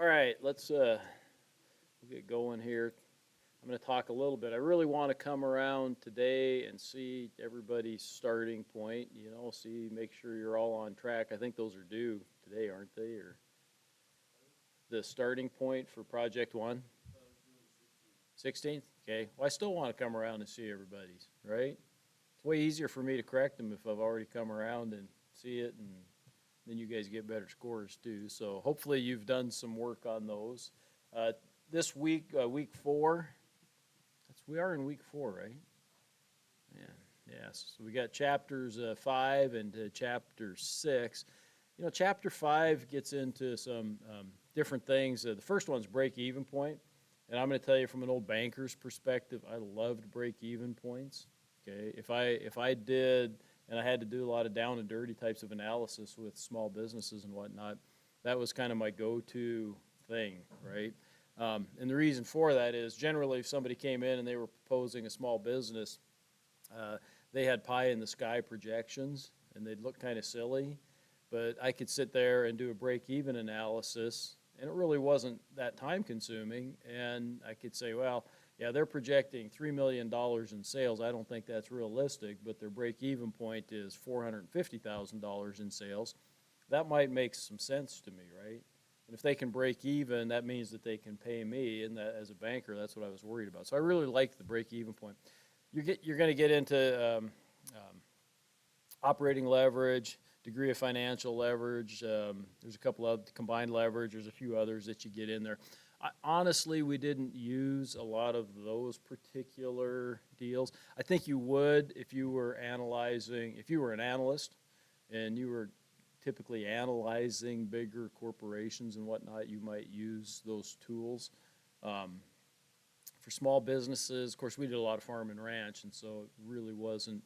All right, let's we'll get going here. I'm going to talk a little bit. I really want to come around today and see everybody's starting point. See, make sure you're all on track. I think those are due today, aren't they? Or the starting point for Project One, 16th. Okay. Well, I still want to come around and see everybody's. Right. It's way easier for me to correct them if I've already come around and see it, and then you guys get better scores too. So hopefully you've done some work on those. Uh, this week, week four. We are in week four, right? Yeah. Yes. So we got chapters 5 and chapter 6. Chapter 5 gets into some different things. The first one's break even point, and I'm going to tell you from an old banker's perspective, I loved break even points. Okay, if I did, and I had to do a lot of down and dirty types of analysis with small businesses and whatnot, that was kind of my go-to thing, right? And the reason for that is generally if somebody came in and they were proposing a small business, they had pie in the sky projections and they'd look kind of silly. But I could sit there and do a break even analysis, and it really wasn't that time consuming. And I could say, well, yeah, they're projecting $3 million in sales. I don't think that's realistic, but their break even point is $450,000 in sales. That might make some sense to me, right? And if they can break even, that means that they can pay me, and that as a banker, that's what I was worried about. So I really like the break even point. You're going to get into operating leverage, degree of financial leverage. There's a couple of combined leverage. There's a few others that you get in there. Honestly, we didn't use a lot of those particular deals. I think you would if you were analyzing, if you were an analyst and you were typically analyzing bigger corporations and whatnot, you might use those tools. For small businesses, of course, we did a lot of farm and ranch, and so it really wasn't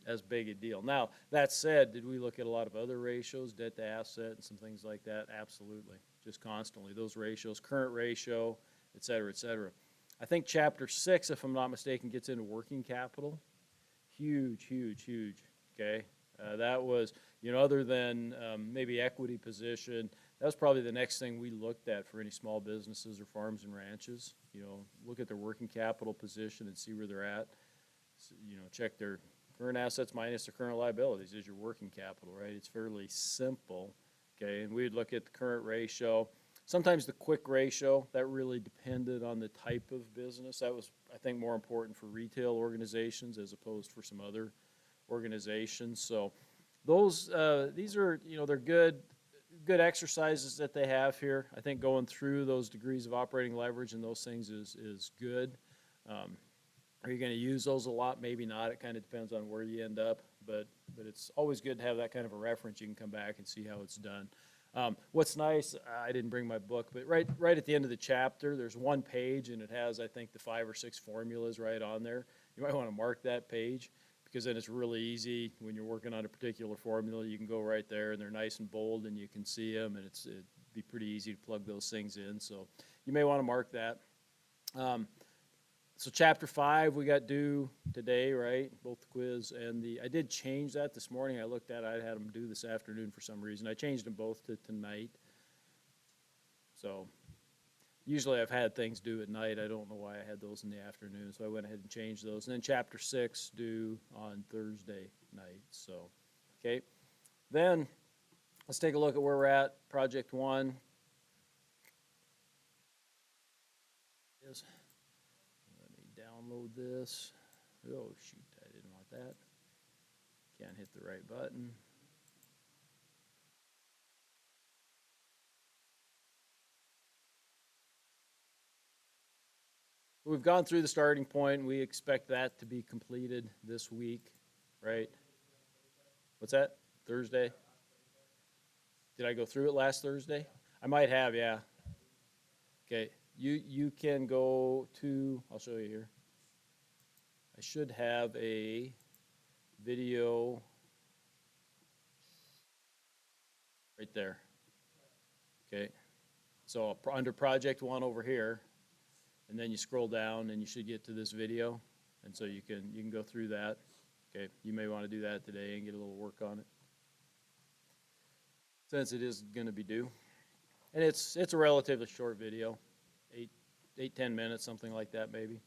as big a deal. Now, that said, did we look at a lot of other ratios, debt to asset and some things like that? Absolutely, just constantly. Those ratios, current ratio, et cetera, et cetera. I think chapter 6, if I'm not mistaken, gets into working capital. Huge, huge, huge, okay? That was, other than maybe equity position, that was probably the next thing we looked at for any small businesses or farms and ranches. Look at their working capital position and see where they're at. So, check their current assets minus their current liabilities is your working capital, right? It's fairly simple, okay? And we'd look at the current ratio. Sometimes the quick ratio, that really depended on the type of business. That was, I think, more important for retail organizations as opposed for some other organizations. So those, these are, they're good exercises that they have here. I think going through those degrees of operating leverage and those things is good. Are you going to use those a lot? Maybe not. It kind of depends on where you end up, but it's always good to have that kind of a reference. You can come back and see how it's done. What's nice, I didn't bring my book, but right at the end of the chapter, there's one page, and it has, I think, the 5 or 6 formulas right on there. You might want to mark that page, because then it's really easy when you're working on a particular formula. You can go right there, and they're nice and bold, and you can see them, and it'd be pretty easy to plug those things in. So you may want to mark that. So chapter 5 we got due today, right? Both the quiz and I did change that this morning. I looked at it. I had them due this afternoon for some reason. I changed them both to tonight. So usually I've had things due at night. I don't know why I had those in the afternoon, so I went ahead and changed those. And then chapter 6 due on Thursday night. So, okay. Then let's take a look at where we're at. Project 1. Yes. Download this. Oh, shoot, I didn't want that. Can't hit the right button. We've gone through the starting point. We expect that to be completed this week, right? What's that? Thursday? Did I go through it last Thursday? I might have, yeah. Okay, you can go to, I'll show you here. I should have a video right there. Okay, so under Project 1 over here, and then you scroll down and you should get to this video, and so you can go through that. Okay, you may want to do that today and get a little work on it since it is going to be due. And it's a relatively short video, 10 minutes, something like that maybe.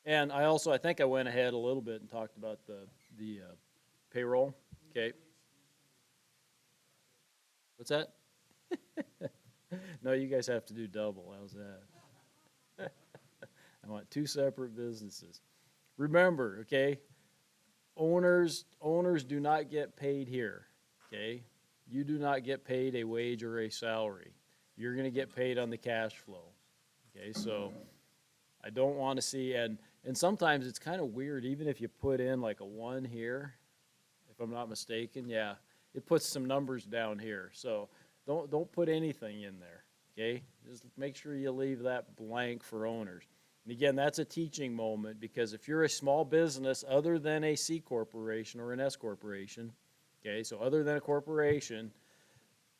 And I think I went ahead a little bit and talked about the payroll. Okay. What's that? No, you guys have to do double. How's that? I want two separate businesses. Remember, okay, owners do not get paid here, okay? You do not get paid a wage or a salary. You're going to get paid on the cash flow, okay? So I don't want to see, and sometimes it's kind of weird, even if you put in like a 1 here, if I'm not mistaken, yeah, it puts some numbers down here. So don't put anything in there, okay? Just make sure you leave that blank for owners. And again, that's a teaching moment, because if you're a small business other than a C corporation or an S corporation, okay, so other than a corporation,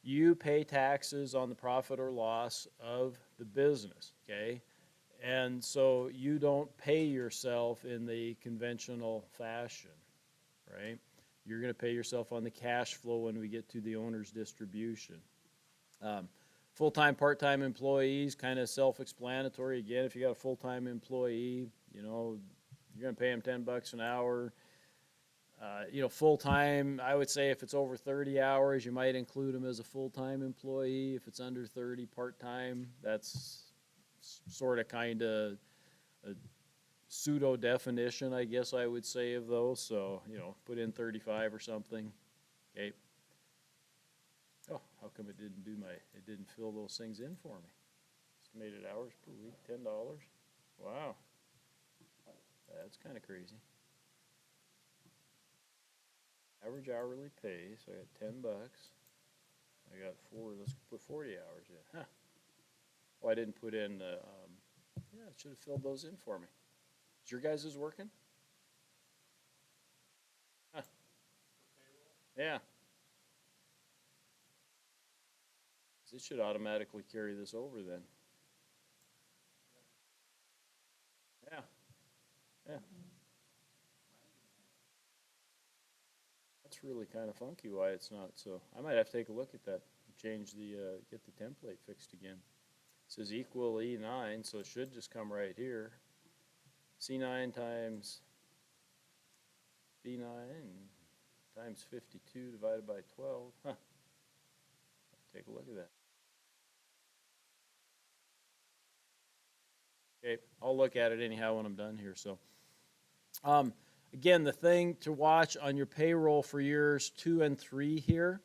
you pay taxes on the profit or loss of the business, okay? And so you don't pay yourself in the conventional fashion, right? You're going to pay yourself on the cash flow when we get to the owner's distribution. Full-time, part-time employees, kind of self-explanatory. Again, if you got a full-time employee, you know, you're going to pay them $10 an hour. You know, full-time, I would say if it's over 30 hours, you might include them as a full-time employee. If it's under 30, part-time, that's sort of kind of a pseudo definition, I guess I would say, of those. So, you know, put in 35 or something. Okay. Oh, how come it didn't fill those things in for me? Estimated hours per week, $10. Wow. That's kind of crazy. Average hourly pay, so I got $10. I got let's put 40 hours in. Huh. Oh, I didn't put in, yeah, I should have filled those in for me. Is your guys' working? Huh. Yeah. It should automatically carry this over then. Yeah. Yeah. That's really kind of funky why it's not. So I might have to take a look at that and change get the template fixed again. It says equal E9, so it should just come right here. C9 times B9 times 52 divided by 12. Huh. Take a look at that. Okay, I'll look at it anyhow when I'm done here. So, again, the thing to watch on your payroll for years 2 and 3 here.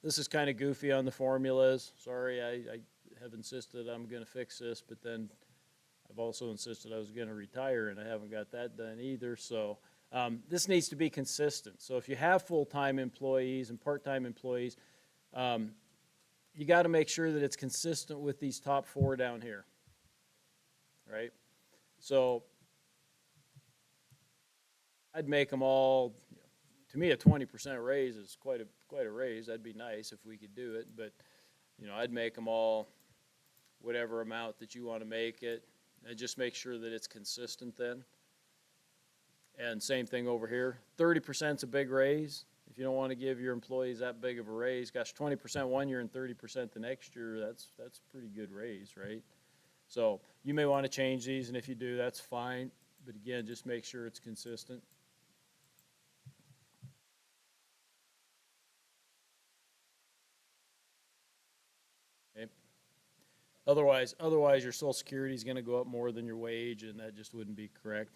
This is kind of goofy on the formulas. Sorry, I have insisted I'm going to fix this, but then I've also insisted I was going to retire, and I haven't got that done either. So this needs to be consistent. So if you have full-time employees and part-time employees, you got to make sure that it's consistent with these top 4 down here, right? So I'd make them all, to me, a 20% raise is quite a raise. That'd be nice if we could do it, but you know, I'd make them all whatever amount that you want to make it, and just make sure that it's consistent then. And same thing over here. 30% is a big raise. If you don't want to give your employees that big of a raise, gosh, 20% one year and 30% the next year, that's a pretty good raise, right? So you may want to change these, and if you do, that's fine. But again, just make sure it's consistent. Okay. Otherwise, your Social Security is going to go up more than your wage, and that just wouldn't be correct.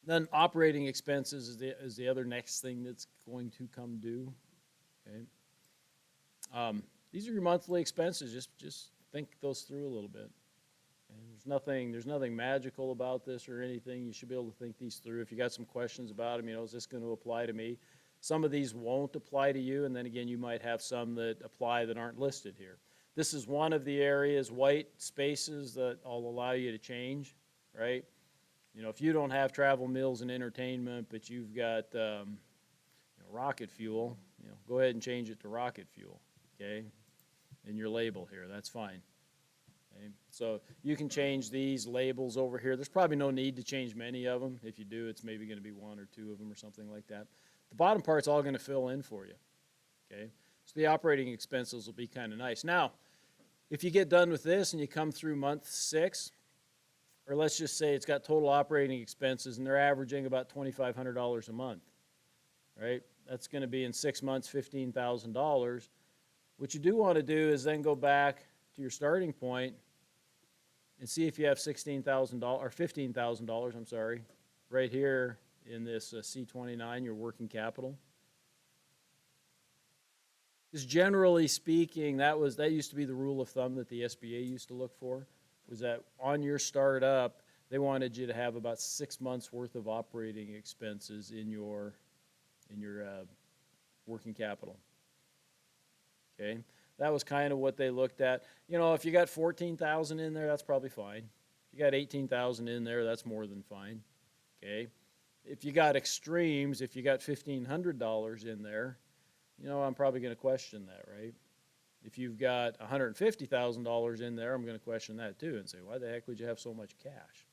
Then operating expenses is the other next thing that's going to come due. Okay. These are your monthly expenses. Just think those through a little bit. And there's nothing magical about this or anything. You should be able to think these through. If you got some questions about them, you know, is this going to apply to me? Some of these won't apply to you, and then again, you might have some that apply that aren't listed here. This is one of the areas, white spaces, that I'll allow you to change, right? You know, if you don't have travel, meals, and entertainment, but you've got you know, rocket fuel, you know, go ahead and change it to rocket fuel, okay? In your label here, that's fine. Okay? So you can change these labels over here. There's probably no need to change many of them. If you do, it's maybe going to be one or two of them or something like that. The bottom part's all going to fill in for you. Okay? So the operating expenses will be kind of nice. Now, if you get done with this and you come through month 6, or let's just say it's got total operating expenses and they're averaging about $2,500 a month, right? That's going to be in 6 months, $15,000. What you do want to do is then go back to your starting point and see if you have $16,000 or $15,000, I'm sorry, right here in this C29, your working capital. Because generally speaking, that used to be the rule of thumb that the SBA used to look for, was that on your startup, they wanted you to have about 6 months worth of operating expenses in your working capital. Okay, that was kind of what they looked at. You know, if you got 14,000 in there, that's probably fine. If you got 18,000 in there, that's more than fine. Okay, if you got extremes, if you got $1,500 in there, you know, I'm probably going to question that, right? If you've got $150,000 in there, I'm going to question that too and say, why the heck would you have so much cash?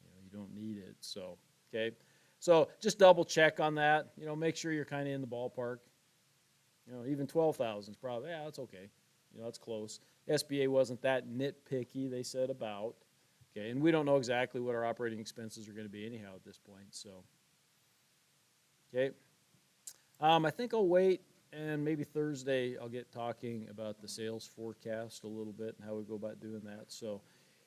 You know, you don't need it. So, okay. So just double check on that. You know, make sure you're kind of in the ballpark. You know, even 12,000 is probably, yeah, that's okay. You know, that's close. SBA wasn't that nitpicky, they said about. Okay, and we don't know exactly what our operating expenses are going to be anyhow at this point. So, okay. I think I'll wait, and maybe Thursday I'll get talking about the sales forecast a little bit and how we go about doing that. So,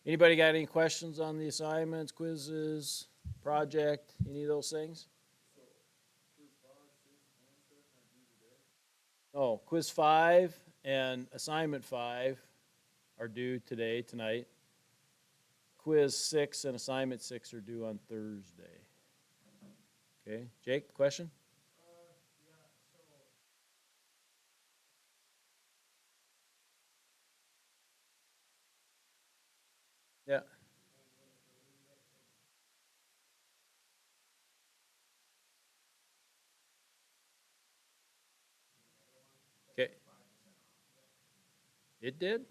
anybody got any questions on the assignments, quizzes, project, any of those things? Oh, quiz 5 and assignment 5 are due today, tonight. Quiz 6 and assignment 6 are due on Thursday. Okay, Jake, question? Yeah. Okay. It did?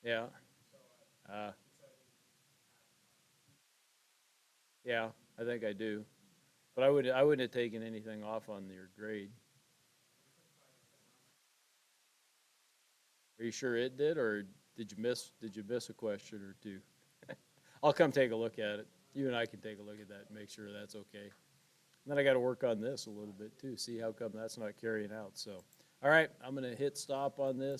Yeah. Uh, yeah, I think I do. But I wouldn't have taken anything off on your grade. Are you sure it did, or did you miss a question or two? I'll come take a look at it. You and I can take a look at that and make sure that's okay. And then I got to work on this a little bit too, see how come that's not carrying out. So, all right, I'm going to hit stop on this.